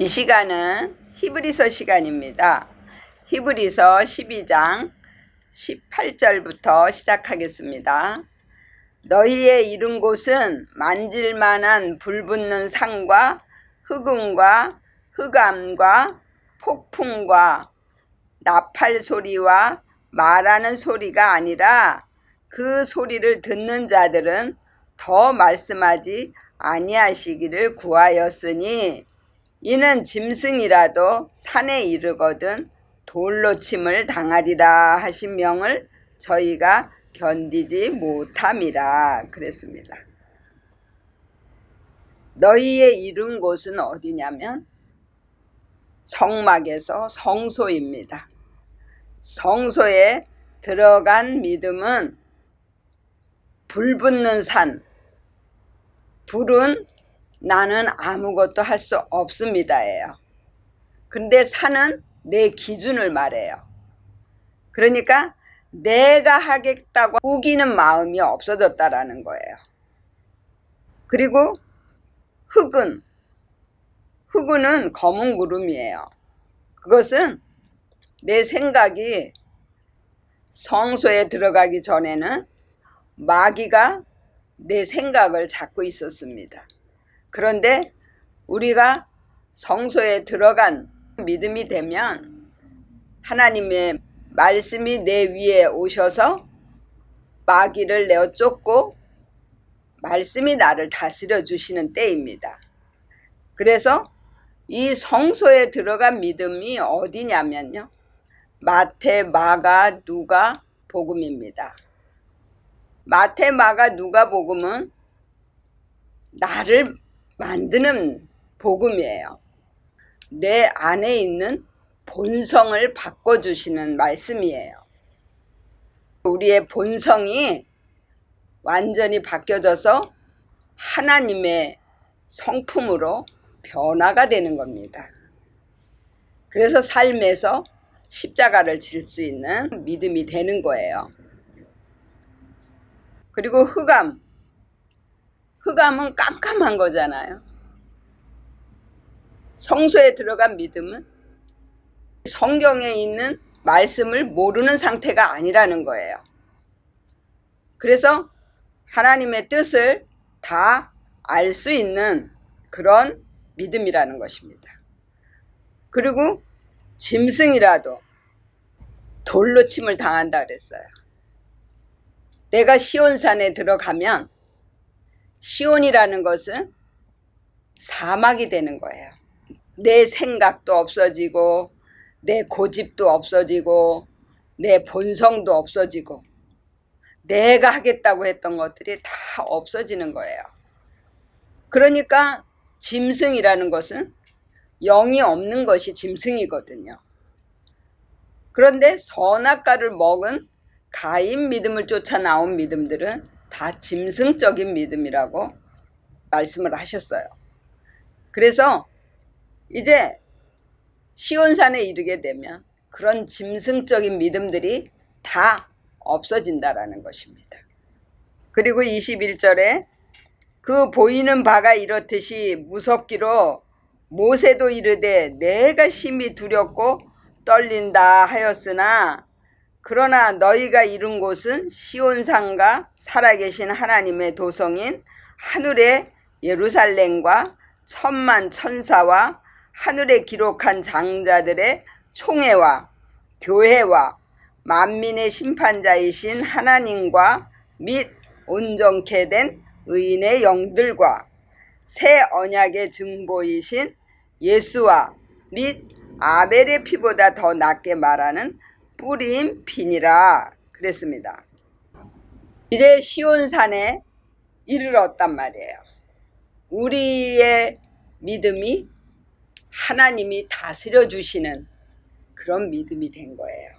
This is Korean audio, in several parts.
이 시간은 히브리서 시간입니다. 히브리서 12장 18절부터 시작하겠습니다. 너희의 이른 곳은 만질만한 불붙는 산과 흑음과 흑암과 폭풍과 나팔 소리와 말하는 소리가 아니라 그 소리를 듣는 자들은 더 말씀하지 아니하시기를 구하였으니 이는 짐승이라도 산에 이르거든 돌로 침을 당하리라 하신 명을 저희가 견디지 못함이라 그랬습니다. 너희의 이른 곳은 어디냐면 성막에서 성소입니다. 성소에 들어간 믿음은 불붙는 산, 불은 나는 아무것도 할 수 없습니다예요. 근데 산은 내 기준을 말해요. 그러니까 내가 하겠다고 우기는 마음이 없어졌다라는 거예요. 그리고 흑은 검은 구름이에요. 그것은 내 생각이 성소에 들어가기 전에는 마귀가 내 생각을 잡고 있었습니다. 그런데 우리가 성소에 들어간 믿음이 되면 하나님의 말씀이 내 위에 오셔서 마귀를 내어 쫓고 말씀이 나를 다스려 주시는 때입니다. 그래서 이 성소에 들어간 믿음이 어디냐면요, 마태, 마가, 누가 복음입니다. 마태, 마가, 누가 복음은 나를 만드는 복음이에요. 내 안에 있는 본성을 바꿔주시는 말씀이에요. 우리의 본성이 완전히 바뀌어져서 하나님의 성품으로 변화가 되는 겁니다. 그래서 삶에서 십자가를 질 수 있는 믿음이 되는 거예요. 그리고 흑암은 깜깜한 거잖아요. 성소에 들어간 믿음은 성경에 있는 말씀을 모르는 상태가 아니라는 거예요. 그래서 하나님의 뜻을 다 알 수 있는 그런 믿음이라는 것입니다. 그리고 짐승이라도 돌로 침을 당한다 그랬어요. 내가 시온산에 들어가면 시온이라는 것은 사막이 되는 거예요. 내 생각도 없어지고 내 고집도 없어지고 내 본성도 없어지고 내가 하겠다고 했던 것들이 다 없어지는 거예요. 그러니까 짐승이라는 것은 영이 없는 것이 짐승이거든요. 그런데 선악과를 먹은 가인 믿음을 쫓아 나온 믿음들은 다 짐승적인 믿음이라고 말씀을 하셨어요. 그래서 이제 시온산에 이르게 되면 그런 짐승적인 믿음들이 다 없어진다라는 것입니다. 그리고 21절에 그 보이는 바가 이렇듯이 무섭기로 모세도 이르되 내가 심히 두렵고 떨린다 하였으나 그러나 너희가 이른 곳은 시온산과 살아계신 하나님의 도성인 하늘의 예루살렘과 천만 천사와 하늘에 기록한 장자들의 총회와 교회와 만민의 심판자이신 하나님과 및 온전케 된 의인의 영들과 새 언약의 증보이신 예수와 및 아벨의 피보다 더 낫게 말하는 뿌린 피니라 그랬습니다. 이제 시온산에 이르렀단 말이에요. 우리의 믿음이 하나님이 다스려 주시는 그런 믿음이 된 거예요.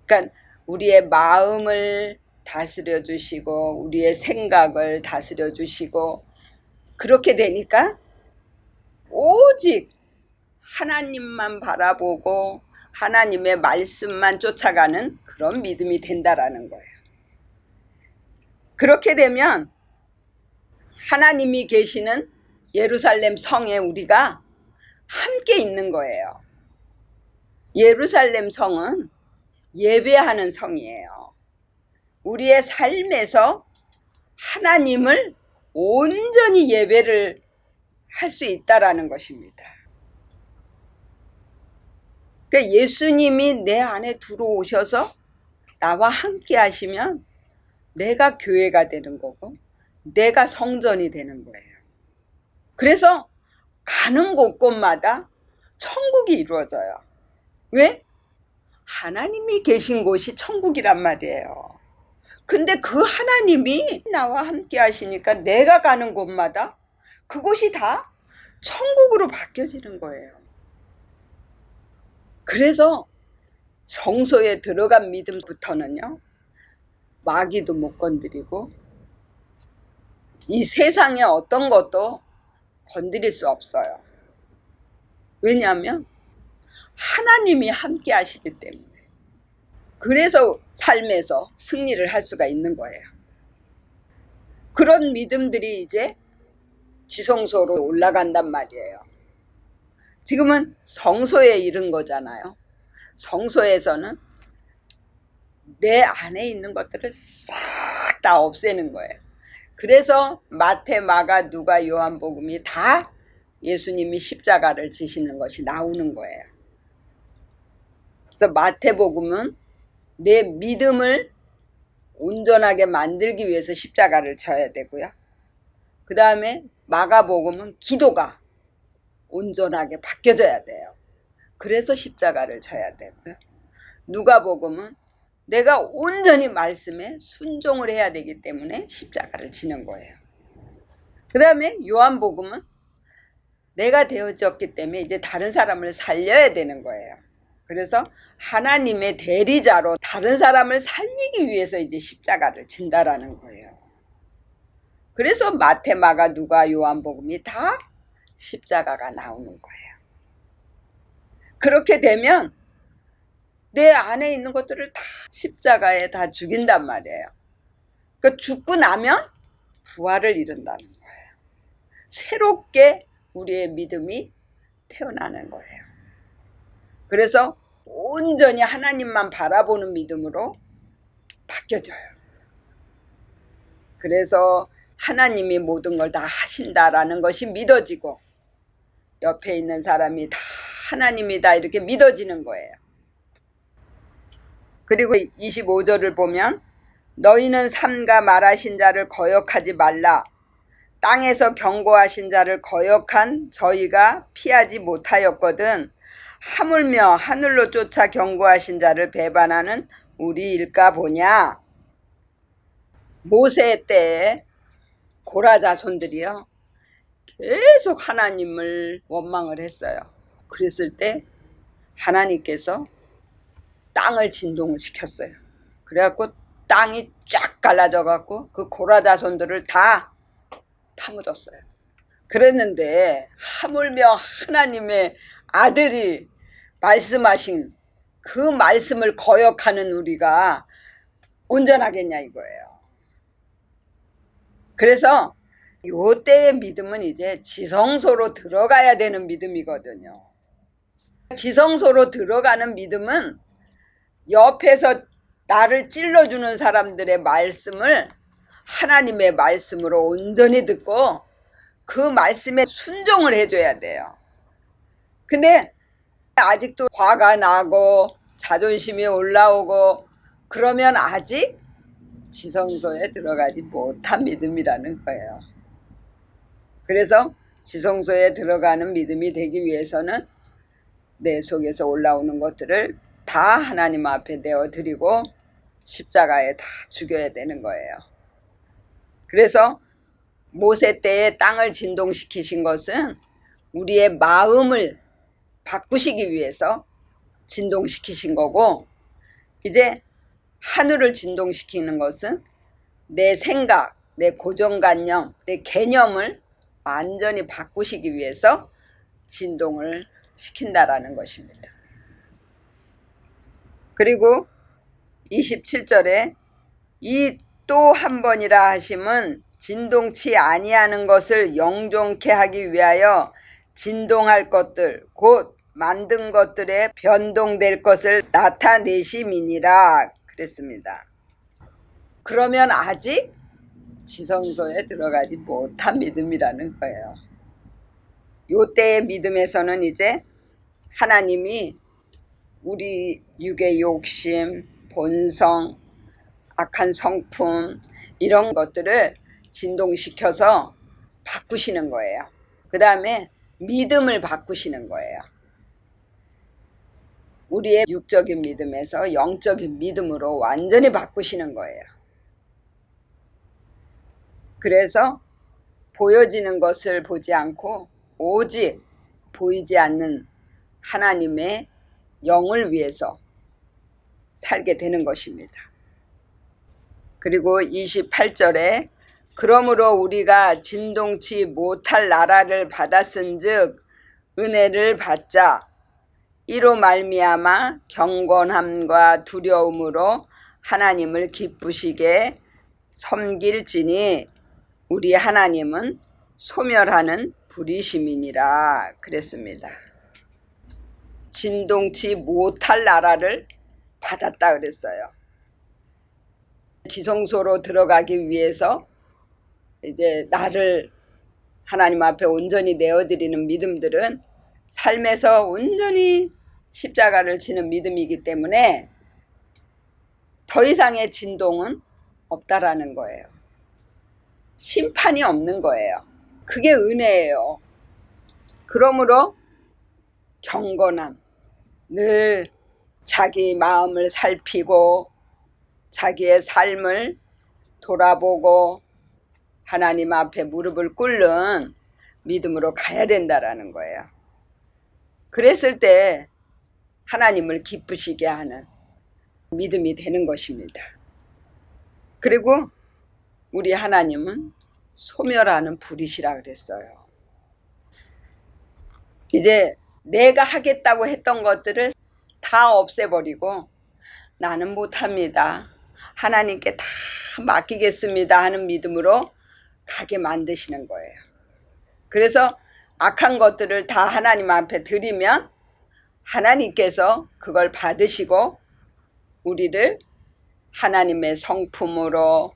그러니까 우리의 마음을 다스려 주시고 우리의 생각을 다스려 주시고 그렇게 되니까 오직 하나님만 바라보고 하나님의 말씀만 쫓아가는 그런 믿음이 된다라는 거예요. 그렇게 되면 하나님이 계시는 예루살렘 성에 우리가 함께 있는 거예요. 예루살렘 성은 예배하는 성이에요. 우리의 삶에서 하나님을 온전히 예배를 할 수 있다라는 것입니다. 그러니까 예수님이 내 안에 들어오셔서 나와 함께 하시면 내가 교회가 되는 거고 내가 성전이 되는 거예요. 그래서 가는 곳곳마다 천국이 이루어져요. 왜? 하나님이 계신 곳이 천국이란 말이에요. 근데 그 하나님이 나와 함께 하시니까 내가 가는 곳마다 그곳이 다 천국으로 바뀌어지는 거예요. 그래서 성소에 들어간 믿음부터는요, 마귀도 못 건드리고 이 세상의 어떤 것도 건드릴 수 없어요. 왜냐하면 하나님이 함께 하시기 때문에. 그래서 삶에서 승리를 할 수가 있는 거예요. 그런 믿음들이 이제 지성소로 올라간단 말이에요. 지금은 성소에 이른 거잖아요. 성소에서는 내 안에 있는 것들을 싹 다 없애는 거예요. 그래서 마태, 마가, 누가, 요한복음이 다 예수님이 십자가를 지시는 것이 나오는 거예요. 그래서 마태복음은 내 믿음을 온전하게 만들기 위해서 십자가를 져야 되고요. 그 다음에 마가복음은 기도가 온전하게 바뀌어져야 돼요. 그래서 십자가를 져야 되고요. 누가복음은 내가 온전히 말씀에 순종을 해야 되기 때문에 십자가를 지는 거예요. 그 다음에 요한복음은 내가 되어졌기 때문에 이제 다른 사람을 살려야 되는 거예요. 그래서 하나님의 대리자로 다른 사람을 살리기 위해서 이제 십자가를 진다라는 거예요. 그래서 마태, 마가, 누가, 요한복음이 다 십자가가 나오는 거예요. 그렇게 되면 내 안에 있는 것들을 다 십자가에 다 죽인단 말이에요. 그러니까 죽고 나면 부활을 이룬다는 거예요. 새롭게 우리의 믿음이 태어나는 거예요. 그래서 온전히 하나님만 바라보는 믿음으로 바뀌어져요. 그래서 하나님이 모든 걸 다 하신다라는 것이 믿어지고 옆에 있는 사람이 다 하나님이다 이렇게 믿어지는 거예요. 그리고 25절을 보면 너희는 삼가 말하신 자를 거역하지 말라. 땅에서 경고하신 자를 거역한 저희가 피하지 못하였거든 하물며 하늘로 쫓아 경고하신 자를 배반하는 우리일까 보냐. 모세 때에 고라 자손들이요 계속 하나님을 원망을 했어요. 그랬을 때 하나님께서 땅을 진동을 시켰어요. 그래갖고 땅이 쫙 갈라져 갖고 그 고라 자손들을 다 파묻었어요. 그랬는데 하물며 하나님의 아들이 말씀하신 그 말씀을 거역하는 우리가 온전하겠냐 이거예요. 그래서 요때의 믿음은 이제 지성소로 들어가야 되는 믿음이거든요. 지성소로 들어가는 믿음은 옆에서 나를 찔러주는 사람들의 말씀을 하나님의 말씀으로 온전히 듣고 그 말씀에 순종을 해줘야 돼요. 근데 아직도 화가 나고 자존심이 올라오고 그러면 아직 지성소에 들어가지 못한 믿음이라는 거예요. 그래서 지성소에 들어가는 믿음이 되기 위해서는 내 속에서 올라오는 것들을 다 하나님 앞에 내어드리고 십자가에 다 죽여야 되는 거예요. 그래서 모세 때에 땅을 진동시키신 것은 우리의 마음을 바꾸시기 위해서 진동시키신 거고, 이제 하늘을 진동시키는 것은 내 생각, 내 고정관념, 내 개념을 완전히 바꾸시기 위해서 진동을 시킨다라는 것입니다. 그리고 27절에 이 또 한 번이라 하심은 진동치 아니하는 것을 영종케 하기 위하여 진동할 것들 곧 만든 것들에 변동될 것을 나타내심이니라 그랬습니다. 그러면 아직 지성소에 들어가지 못한 믿음이라는 거예요. 요때의 믿음에서는 이제 하나님이 우리 육의 욕심, 본성, 악한 성품 이런 것들을 진동시켜서 바꾸시는 거예요. 그 다음에 믿음을 바꾸시는 거예요. 우리의 육적인 믿음에서 영적인 믿음으로 완전히 바꾸시는 거예요. 그래서 보여지는 것을 보지 않고 오직 보이지 않는 하나님의 영을 위해서 살게 되는 것입니다. 그리고 28절에 그러므로 우리가 진동치 못할 나라를 받았은즉 은혜를 받자. 이로 말미암아 경건함과 두려움으로 하나님을 기쁘시게 섬길지니 우리 하나님은 소멸하는 불이심이니라 그랬습니다. 진동치 못할 나라를 받았다 그랬어요. 지성소로 들어가기 위해서 이제 나를 하나님 앞에 온전히 내어드리는 믿음들은 삶에서 온전히 십자가를 지는 믿음이기 때문에 더 이상의 진동은 없다라는 거예요. 심판이 없는 거예요. 그게 은혜예요. 그러므로 경건함, 늘 자기 마음을 살피고 자기의 삶을 돌아보고 하나님 앞에 무릎을 꿇는 믿음으로 가야 된다라는 거예요. 그랬을 때 하나님을 기쁘시게 하는 믿음이 되는 것입니다. 그리고 우리 하나님은 소멸하는 불이시라 그랬어요. 이제 내가 하겠다고 했던 것들을 다 없애버리고 나는 못합니다. 하나님께 다 맡기겠습니다 하는 믿음으로 가게 만드시는 거예요. 그래서 악한 것들을 다 하나님 앞에 드리면 하나님께서 그걸 받으시고 우리를 하나님의 성품으로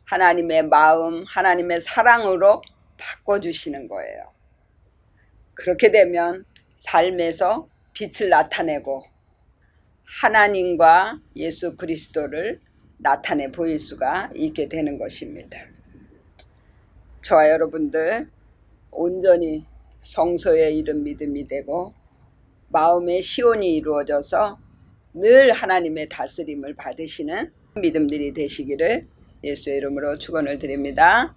하나님의 마음, 하나님의 사랑으로 바꿔주시는 거예요. 그렇게 되면 삶에서 빛을 나타내고 하나님과 예수 그리스도를 나타내 보일 수가 있게 되는 것입니다. 저와 여러분들 온전히 성소에 이른 믿음이 되고 마음의 시온이 이루어져서 늘 하나님의 다스림을 받으시는 믿음들이 되시기를 예수의 이름으로 축원을 드립니다.